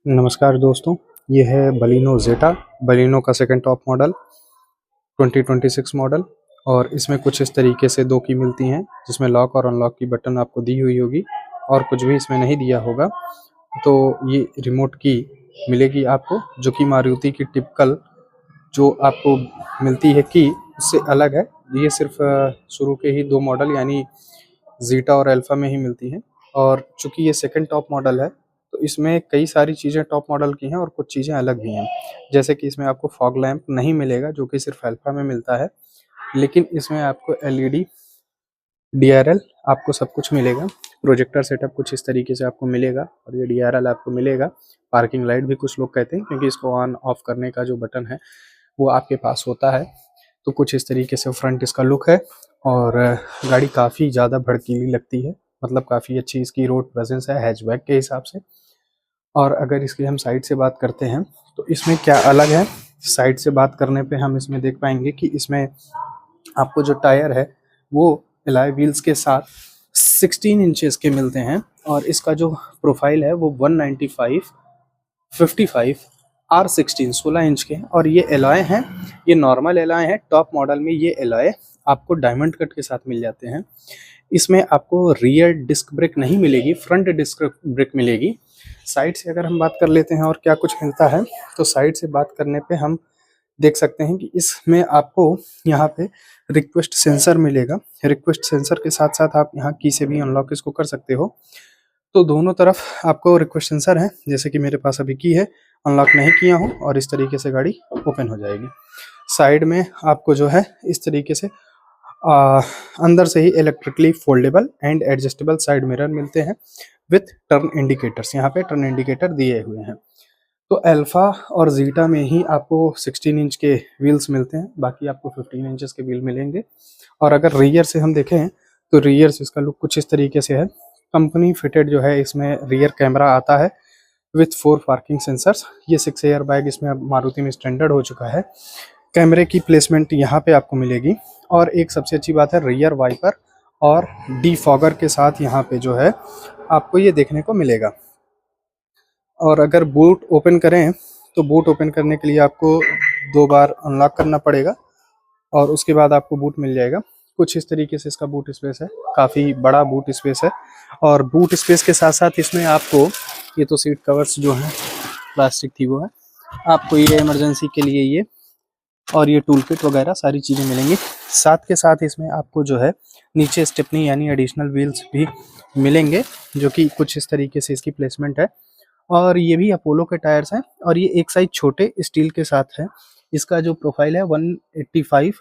नमस्कार दोस्तों, ये है बलिनो जेटा। बलिनो का सेकंड टॉप मॉडल 2026 मॉडल। और इसमें कुछ इस तरीके से दो की मिलती हैं, जिसमें लॉक और अनलॉक की बटन आपको दी हुई होगी और कुछ भी इसमें नहीं दिया होगा। तो ये रिमोट की मिलेगी आपको, जो कि मारुति की टिपिकल जो आपको मिलती है की उससे अलग है। ये सिर्फ शुरू के ही दो मॉडल यानी जीटा और अल्फा में ही मिलती हैं। और चूंकि ये सेकंड टॉप मॉडल है तो इसमें कई सारी चीज़ें टॉप मॉडल की हैं और कुछ चीज़ें अलग भी हैं। जैसे कि इसमें आपको फॉग लैंप नहीं मिलेगा, जो कि सिर्फ अल्फा में मिलता है, लेकिन इसमें आपको एलईडी डीआरएल आपको सब कुछ मिलेगा। प्रोजेक्टर सेटअप कुछ इस तरीके से आपको मिलेगा और ये डीआरएल आपको मिलेगा। पार्किंग लाइट भी कुछ लोग कहते हैं, क्योंकि इसको ऑन ऑफ करने का जो बटन है वो आपके पास होता है। तो कुछ इस तरीके से फ्रंट इसका लुक है। और गाड़ी काफ़ी ज़्यादा भड़कीली लगती है, मतलब काफ़ी अच्छी इसकी रोड प्रेजेंस है हैचबैक के हिसाब से। और अगर इसकी हम साइड से बात करते हैं तो इसमें क्या अलग है। साइड से बात करने पे हम इसमें देख पाएंगे कि इसमें आपको जो टायर है वो एलॉय व्हील्स के साथ 16 इंचेस के मिलते हैं। और इसका जो प्रोफाइल है वो 195 55 R16 16 इंच के हैं। और ये एलॉय हैं, ये नॉर्मल एलॉय है। टॉप मॉडल में ये एलॉय आपको डायमंड कट के साथ मिल जाते हैं। इसमें आपको रियर डिस्क ब्रेक नहीं मिलेगी, फ्रंट डिस्क ब्रेक मिलेगी। साइड से अगर हम बात कर लेते हैं और क्या कुछ मिलता है, तो साइड से बात करने पे हम देख सकते हैं कि इसमें आपको यहाँ पे रिक्वेस्ट सेंसर मिलेगा। रिक्वेस्ट सेंसर के साथ साथ आप यहाँ की से भी अनलॉक इसको कर सकते हो। तो दोनों तरफ आपको रिक्वेस्ट सेंसर है, जैसे कि मेरे पास अभी की है, अनलॉक नहीं किया हूँ और इस तरीके से गाड़ी ओपन हो जाएगी। साइड में आपको जो है इस तरीके से अंदर से ही electrically foldable and adjustable side mirror मिलते हैं विथ टर्न इंडिकेटर्स। यहाँ पे टर्न इंडिकेटर दिए हुए हैं। तो अल्फा और जीटा में ही आपको 16 इंच के व्हील्स मिलते हैं, बाकी आपको 15 इंचेस के व्हील मिलेंगे। और अगर रियर से हम देखें तो रियर से इसका लुक कुछ इस तरीके से है। कंपनी फिटेड जो है इसमें रियर कैमरा आता है विथ 4 पार्किंग सेंसर्स। ये 6 एयर बैग इसमें अब मारुति में स्टैंडर्ड हो चुका है। कैमरे की प्लेसमेंट यहाँ पे आपको मिलेगी। और एक सबसे अच्छी बात है, रियर वाइपर और डीफॉगर के साथ यहाँ पे जो है आपको ये देखने को मिलेगा। और अगर बूट ओपन करें तो बूट ओपन करने के लिए आपको 2 बार अनलॉक करना पड़ेगा और उसके बाद आपको बूट मिल जाएगा। कुछ इस तरीके से इसका बूट स्पेस है, काफ़ी बड़ा बूट स्पेस है। और बूट स्पेस के साथ साथ इसमें आपको ये तो सीट कवर्स जो हैं प्लास्टिक थी वो है, आपको ये इमरजेंसी के लिए ये और ये टूल किट वगैरह सारी चीज़ें मिलेंगी। साथ के साथ इसमें आपको जो है नीचे स्टेपनी यानी एडिशनल व्हील्स भी मिलेंगे, जो कि कुछ इस तरीके से इसकी प्लेसमेंट है। और ये भी अपोलो के टायर्स हैं और ये एक साइज छोटे स्टील के साथ है। इसका जो प्रोफाइल है 185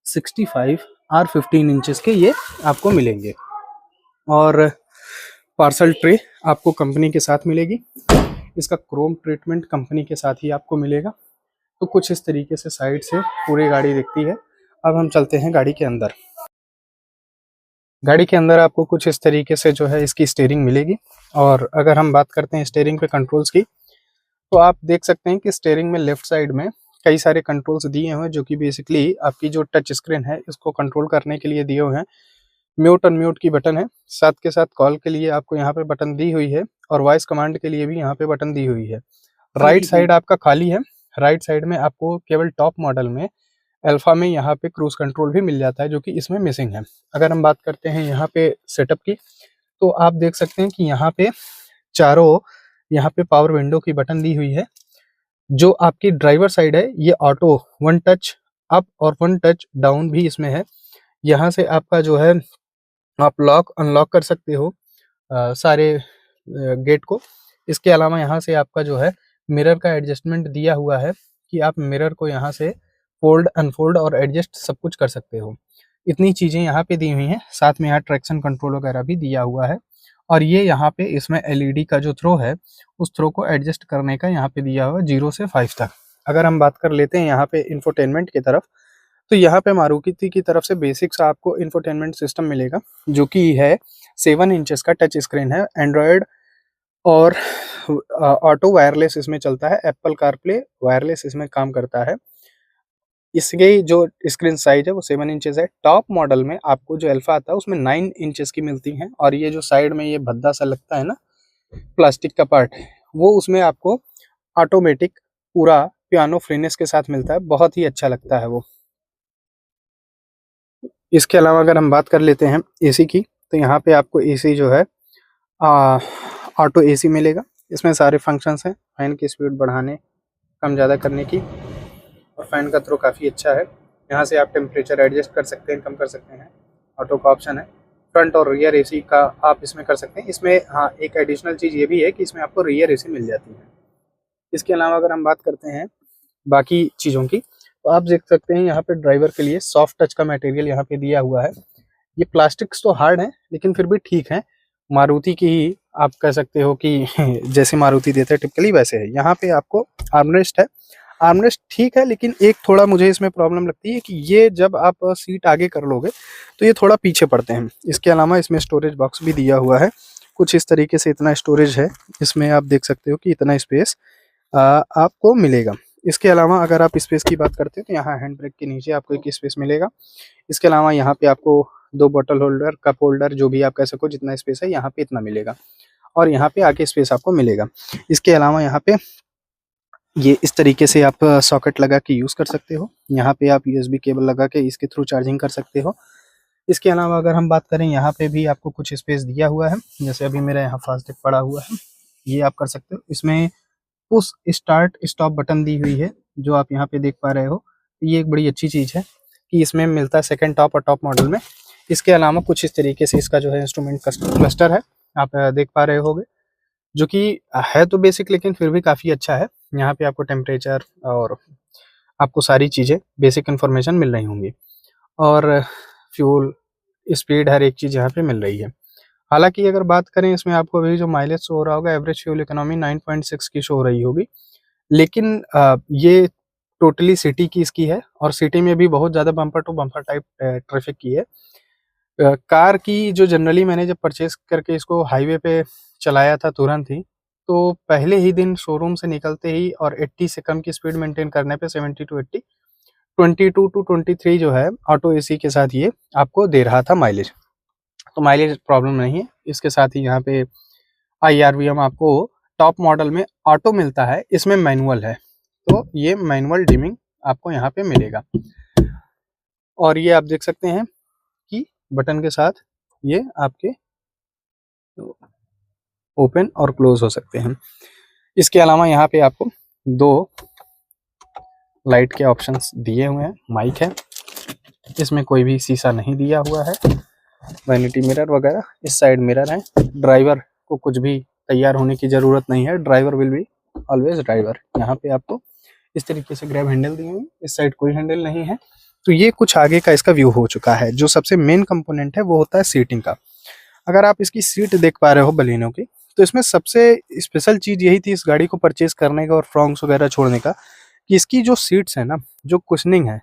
65 R15 इंचेस के ये आपको मिलेंगे। और पार्सल ट्रे आपको कंपनी के साथ मिलेगी। इसका क्रोम ट्रीटमेंट कंपनी के साथ ही आपको मिलेगा। तो कुछ इस तरीके से साइड से पूरी गाड़ी दिखती है। अब हम चलते हैं गाड़ी के अंदर। गाड़ी के अंदर आपको कुछ इस तरीके से जो है इसकी स्टीयरिंग मिलेगी। और अगर हम बात करते हैं स्टीयरिंग पे कंट्रोल्स की, तो आप देख सकते हैं कि स्टीयरिंग में लेफ्ट साइड में कई सारे कंट्रोल्स दिए हुए हैं, जो कि बेसिकली आपकी जो टच स्क्रीन है इसको कंट्रोल करने के लिए दिए हुए हैं। म्यूट अनम्यूट की बटन है, साथ के साथ कॉल के लिए आपको यहाँ पे बटन दी हुई है और वॉइस कमांड के लिए भी यहाँ पे बटन दी हुई है। राइट साइड आपका खाली है। राइट साइड में आपको केवल टॉप मॉडल में अल्फा में यहाँ पे क्रूज कंट्रोल भी मिल जाता है, जो कि इसमें मिसिंग है। अगर हम बात करते हैं यहाँ पे सेटअप की, तो आप देख सकते हैं कि यहाँ पे चारों यहाँ पे पावर विंडो की बटन दी हुई है। जो आपकी ड्राइवर साइड है ये ऑटो 1 टच अप और 1 टच डाउन भी इसमें है। यहाँ से आपका जो है आप लॉक अनलॉक कर सकते हो सारे गेट को। इसके अलावा यहाँ से आपका जो है मिरर का एडजस्टमेंट दिया हुआ है कि आप मिरर को यहाँ से फोल्ड अनफोल्ड और एडजस्ट सब कुछ कर सकते हो। इतनी चीज़ें यहाँ पे दी हुई हैं। साथ में यहाँ ट्रैक्शन कंट्रोल वगैरह भी दिया हुआ है। और ये यहाँ पे इसमें एलईडी का जो थ्रो है उस थ्रो को एडजस्ट करने का यहाँ पे दिया हुआ है 0 से 5 तक। अगर हम बात कर लेते हैं यहाँ पे इंफोटेनमेंट की तरफ, तो यहाँ पे मारुति की तरफ से बेसिक सा आपको इंफोटेनमेंट सिस्टम मिलेगा, जो कि है 7 इंचेस का टच स्क्रीन है। एंड्रॉयड और ऑटो वायरलेस इसमें चलता है। एप्पल कारप्ले वायरलेस इसमें काम करता है। इसकी जो स्क्रीन साइज है वो 7 इंचेस है। टॉप मॉडल में आपको जो अल्फा आता है उसमें 9 इंचेस की मिलती हैं। और ये जो साइड में ये भद्दा सा लगता है ना प्लास्टिक का पार्ट, वो उसमें आपको ऑटोमेटिक पूरा पियानो फ्रीनेस के साथ मिलता है, बहुत ही अच्छा लगता है वो। इसके अलावा अगर हम बात कर लेते हैं एसी की, तो यहाँ पे आपको एसी जो है आ, ऑटो एसी मिलेगा। इसमें सारे फंक्शंस हैं, फैन की स्पीड बढ़ाने कम ज़्यादा करने की, और फैन का थ्रो काफ़ी अच्छा है। यहाँ से आप टेम्परेचर एडजस्ट कर सकते हैं, कम कर सकते हैं, ऑटो का ऑप्शन है। फ्रंट और रियर एसी का आप इसमें कर सकते हैं। इसमें हाँ, एक एडिशनल चीज़ ये भी है कि इसमें आपको रियर एसी मिल जाती है। इसके अलावा अगर हम बात करते हैं बाकी चीज़ों की, तो आप देख सकते हैं यहाँ पे ड्राइवर के लिए सॉफ्ट टच का मटेरियल यहाँ पे दिया हुआ है। ये प्लास्टिक्स तो हार्ड है लेकिन फिर भी ठीक है, मारुति की ही आप कह सकते हो कि जैसे मारुति देते हैं टिपिकली वैसे है। यहाँ पे आपको आर्मरेस्ट है, आर्मरेस्ट ठीक है, लेकिन एक थोड़ा मुझे इसमें प्रॉब्लम लगती है कि ये जब आप सीट आगे कर लोगे तो ये थोड़ा पीछे पड़ते हैं। इसके अलावा इसमें स्टोरेज बॉक्स भी दिया हुआ है, कुछ इस तरीके से इतना स्टोरेज है इसमें, आप देख सकते हो कि इतना स्पेस आपको मिलेगा। इसके अलावा अगर आप स्पेस की बात करते हैं तो यहाँ हैंड ब्रेक के नीचे आपको एक स्पेस मिलेगा। इसके अलावा यहाँ पे आपको 2 बॉटल होल्डर, कप होल्डर, जो भी आप कह सको, जितना स्पेस है यहाँ पे इतना मिलेगा, और यहाँ पे आगे स्पेस आपको मिलेगा। इसके अलावा यहाँ पे ये इस तरीके से आप सॉकेट लगा के यूज़ कर सकते हो। यहाँ पे आप यूएसबी केबल लगा के इसके थ्रू चार्जिंग कर सकते हो। इसके अलावा अगर हम बात करें, यहाँ पे भी आपको कुछ स्पेस दिया हुआ है, जैसे अभी मेरा यहाँ फास्टैग पड़ा हुआ है, ये आप कर सकते हो। इसमें पुश स्टार्ट स्टॉप बटन दी हुई है, जो आप यहाँ पे देख पा रहे हो। ये एक बड़ी अच्छी चीज़ है कि इसमें मिलता है सेकंड टॉप और टॉप मॉडल में। इसके अलावा कुछ इस तरीके से इसका जो है इंस्ट्रूमेंट क्लस्टर है, आप देख पा रहे होगे, जो कि है तो बेसिक लेकिन फिर भी काफ़ी अच्छा है। यहाँ पे आपको टेम्परेचर और आपको सारी चीज़ें बेसिक इन्फॉर्मेशन मिल रही होंगी, और फ्यूल स्पीड हर एक चीज़ यहाँ पे मिल रही है। हालांकि अगर बात करें इसमें, आपको अभी जो माइलेज शो हो रहा होगा, एवरेज फ्यूल इकोनॉमी 9.6 की शो हो रही होगी, लेकिन ये टोटली सिटी की इसकी है, और सिटी में भी बहुत ज़्यादा bumper to bumper type traffic की है। कार की जो जनरली मैंने जब परचेस करके इसको हाईवे पे चलाया था तुरंत ही, तो पहले ही दिन शोरूम से निकलते ही और 80 से कम की स्पीड मेंटेन करने पे 70 टू 80, 22 टू 23 जो है ऑटो एसी के साथ ये आपको दे रहा था माइलेज। तो माइलेज प्रॉब्लम नहीं है। इसके साथ ही यहाँ पे IRVM आपको टॉप मॉडल में ऑटो मिलता है, इसमें मैनुअल है, तो ये मैनुअल डिमिंग आपको यहाँ पे मिलेगा। और ये आप देख सकते हैं कि बटन के साथ ये आपके ओपन और क्लोज हो सकते हैं। इसके अलावा यहाँ पे आपको 2 लाइट के ऑप्शंस दिए हुए हैं, माइक है, इसमें कोई भी शीशा नहीं दिया हुआ है, वैनिटी मिरर वगैरह, इस साइड मिरर है। ड्राइवर को कुछ भी तैयार होने की ज़रूरत नहीं है, driver will be always driver. यहाँ पे आपको इस तरीके से ग्रैब हैंडल दिए हैं, इस साइड कोई हैंडल नहीं है। तो ये कुछ आगे का इसका व्यू हो चुका है। जो सबसे मेन कंपोनेंट है वो होता है सीटिंग का। अगर आप इसकी सीट देख पा रहे हो बलिनो की, तो इसमें सबसे स्पेशल चीज़ यही थी इस गाड़ी को परचेज करने का और फ्रॉन्क्स वगैरह छोड़ने का, कि इसकी जो सीट्स है ना, जो कुशनिंग है,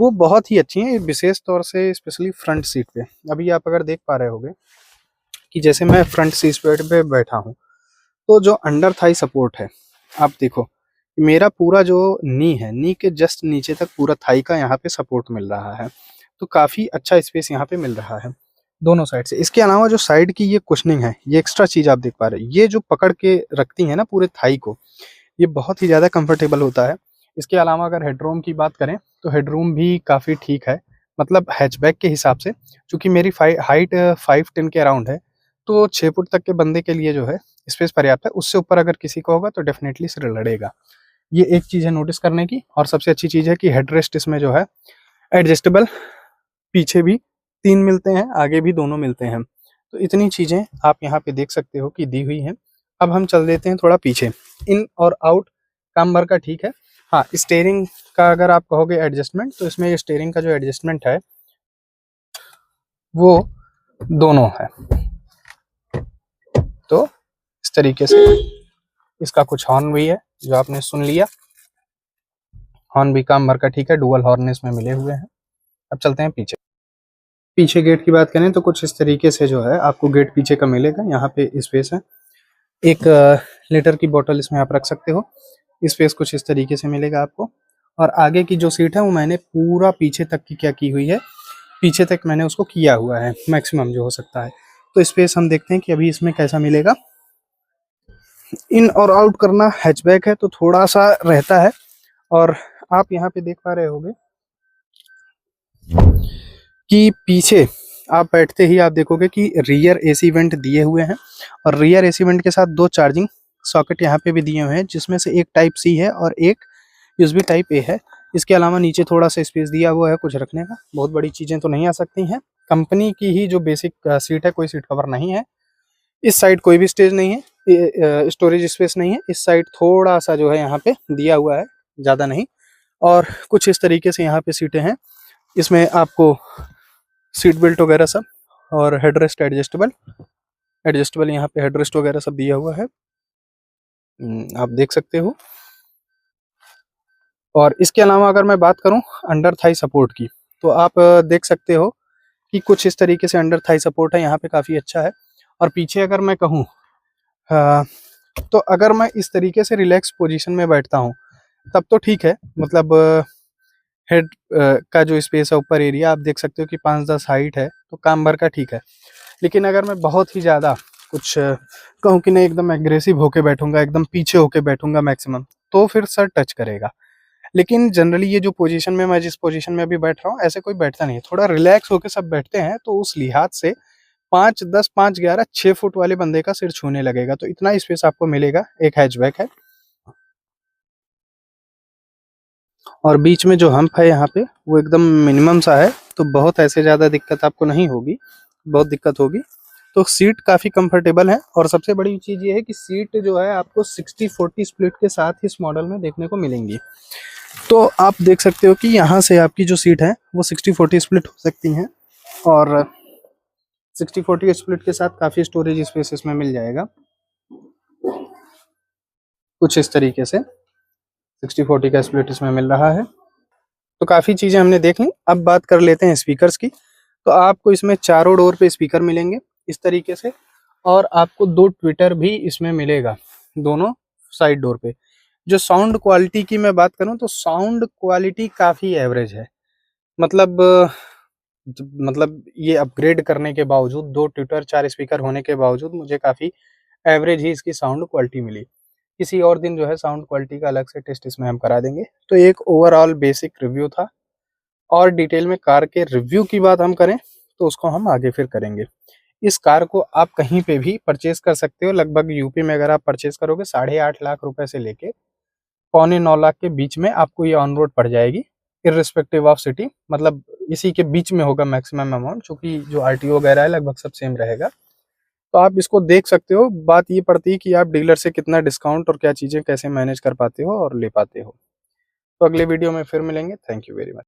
वो बहुत ही अच्छी है, विशेष तौर से स्पेशली फ्रंट सीट पे। अभी आप अगर देख पा रहे होगे कि जैसे मैं फ्रंट सीट पे बैठा हूँ, तो जो अंडर थाई सपोर्ट है, आप देखो मेरा पूरा जो नी है, नी के जस्ट नीचे तक पूरा थाई का यहाँ पे सपोर्ट मिल रहा है। तो काफ़ी अच्छा स्पेस यहाँ पे मिल रहा है दोनों साइड से। इसके अलावा जो साइड की ये कुशनिंग है, ये एक्स्ट्रा चीज़ आप देख पा रहे हो, ये जो पकड़ के रखती है ना पूरे थाई को, ये बहुत ही ज़्यादा कंफर्टेबल होता है। इसके अलावा अगर हेडरूम की बात करें, तो हेडरूम भी काफ़ी ठीक है, मतलब हैचबैक के हिसाब से। चूँकि मेरी हाइट 5'10" के अराउंड है, तो 6 फुट तक के बंदे के लिए जो है स्पेस पर्याप्त है। उससे ऊपर अगर किसी को होगा तो डेफिनेटली सिर लड़ेगा। ये एक चीज़ है नोटिस करने की। और सबसे अच्छी चीज़ है कि हेडरेस्ट इसमें जो है एडजस्टेबल, पीछे भी 3 मिलते हैं, आगे भी दोनों मिलते हैं। तो इतनी चीज़ें आप यहाँ पे देख सकते हो कि दी हुई हैं। अब हम चल देते हैं थोड़ा पीछे। इन और आउट काम भर का ठीक है। हाँ, स्टीयरिंग का अगर आप कहोगे एडजस्टमेंट, तो इसमें स्टीयरिंग का जो एडजस्टमेंट है वो दोनों है। तो इस तरीके से इसका कुछ हॉर्न भी है जो आपने सुन लिया, हॉर्न भी काम भर का ठीक है, डुअल हॉर्न इसमें मिले हुए हैं। अब चलते हैं पीछे। पीछे गेट की बात करें तो कुछ इस तरीके से जो है आपको गेट पीछे का मिलेगा। यहाँ पे स्पेस है, 1 लीटर की बोतल इसमें आप रख सकते हो। स्पेस कुछ इस तरीके से मिलेगा आपको। और आगे की जो सीट है वो मैंने पूरा पीछे तक की क्या की हुई है, पीछे तक मैंने उसको किया हुआ है मैक्सिमम जो हो सकता है। तो स्पेस हम देखते हैं कि अभी इसमें कैसा मिलेगा। इन और आउट करना हैचबैक है तो थोड़ा सा रहता है। और आप यहाँ पे देख पा रहे होंगे कि पीछे आप बैठते ही आप देखोगे कि रियर एसी वेंट दिए हुए हैं, और रियर एसी वेंट के साथ दो चार्जिंग सॉकेट यहाँ पे भी दिए हुए हैं, जिसमें से एक टाइप सी है और एक यूएसबी टाइप ए है। इसके अलावा नीचे थोड़ा सा स्पेस दिया हुआ है कुछ रखने का, बहुत बड़ी चीजें तो नहीं आ सकती हैं। कंपनी की ही जो बेसिक सीट है, कोई सीट कवर नहीं है। इस साइड कोई भी स्टेज नहीं है, स्टोरेज स्पेस नहीं है। इस साइड थोड़ा सा जो है यहाँ पे दिया हुआ है, ज़्यादा नहीं। और कुछ इस तरीके से यहाँ पे सीटें हैं। इसमें आपको सीट बेल्ट वगैरह सब, और हेडरेस्ट एडजस्टेबल एडजस्टेबल यहाँ पे हेडरेस्ट वगैरह सब दिया हुआ है, आप देख सकते हो। और इसके अलावा अगर मैं बात करूं अंडर थाई सपोर्ट की, तो आप देख सकते हो कि कुछ इस तरीके से अंडर थाई सपोर्ट है यहाँ पे, काफ़ी अच्छा है। और पीछे अगर मैं कहूँ तो अगर मैं इस तरीके से रिलैक्स पोजीशन में बैठता हूँ तब तो ठीक है, मतलब हेड का जो स्पेस है, ऊपर एरिया आप देख सकते हो कि 5-10 हाइट है, तो काम भर का ठीक है। लेकिन अगर मैं बहुत ही ज़्यादा कुछ कहूँ कि नहीं, एकदम एग्रेसिव होके बैठूंगा, एकदम पीछे होके बैठूंगा मैक्सिमम, तो फिर सर टच करेगा। लेकिन जनरली ये जो पोजीशन में मैं जिस पोजीशन में अभी बैठ रहा हूँ, ऐसे कोई बैठता नहीं है, थोड़ा रिलैक्स होके सब बैठते हैं, तो उस लिहाज से 5-10, 5-11, 6 फुट वाले बंदे का सिर छूने लगेगा, तो इतना स्पेस आपको मिलेगा। एक हैचबैक है, और बीच में जो हम्प है यहाँ पे वो एकदम मिनिमम सा है, तो बहुत ऐसे ज़्यादा दिक्कत आपको नहीं होगी, बहुत दिक्कत होगी। तो सीट काफ़ी कंफर्टेबल है, और सबसे बड़ी चीज़ ये है कि सीट जो है आपको 60-40 स्प्लिट के साथ इस मॉडल में देखने को मिलेंगी। तो आप देख सकते हो कि यहाँ से आपकी जो सीट है वो 60-40 स्प्लिट हो सकती हैं, और 60-40 स्प्लिट के साथ काफ़ी स्टोरेज स्पेस इसमें मिल जाएगा, कुछ इस तरीके से 60-40 का स्प्लिट इसमें मिल रहा है। तो काफ़ी चीज़ें हमने देख ली, अब बात कर लेते हैं स्पीकर्स की। तो आपको इसमें चारों डोर पे स्पीकर मिलेंगे इस तरीके से, और आपको 2 ट्विटर भी इसमें मिलेगा दोनों साइड डोर पे। जो साउंड क्वालिटी की मैं बात करूं तो साउंड क्वालिटी काफ़ी एवरेज है, मतलब मतलब ये अपग्रेड करने के बावजूद, 2 ट्विटर 4 स्पीकर होने के बावजूद मुझे काफ़ी एवरेज ही इसकी साउंड क्वालिटी मिली। किसी और दिन जो है साउंड क्वालिटी का अलग से टेस्ट इसमें हम करा देंगे। तो एक ओवरऑल बेसिक रिव्यू था, और डिटेल में कार के रिव्यू की बात हम करें तो उसको हम आगे फिर करेंगे। इस कार को आप कहीं पे भी परचेज कर सकते हो, लगभग यूपी में अगर आप परचेज करोगे 8.5 लाख रुपए से लेके 8.25 लाख के बीच में आपको ये ऑन रोड पड़ जाएगी, इररिस्पेक्टिव ऑफ सिटी, मतलब इसी के बीच में होगा मैक्सिमम अमाउंट, क्योंकि जो आरटीओ वगैरह है लगभग सब सेम रहेगा। तो आप इसको देख सकते हो, बात ये पड़ती है कि आप डीलर से कितना डिस्काउंट और क्या चीज़ें कैसे मैनेज कर पाते हो और ले पाते हो। तो अगले वीडियो में फिर मिलेंगे, थैंक यू वेरी मच।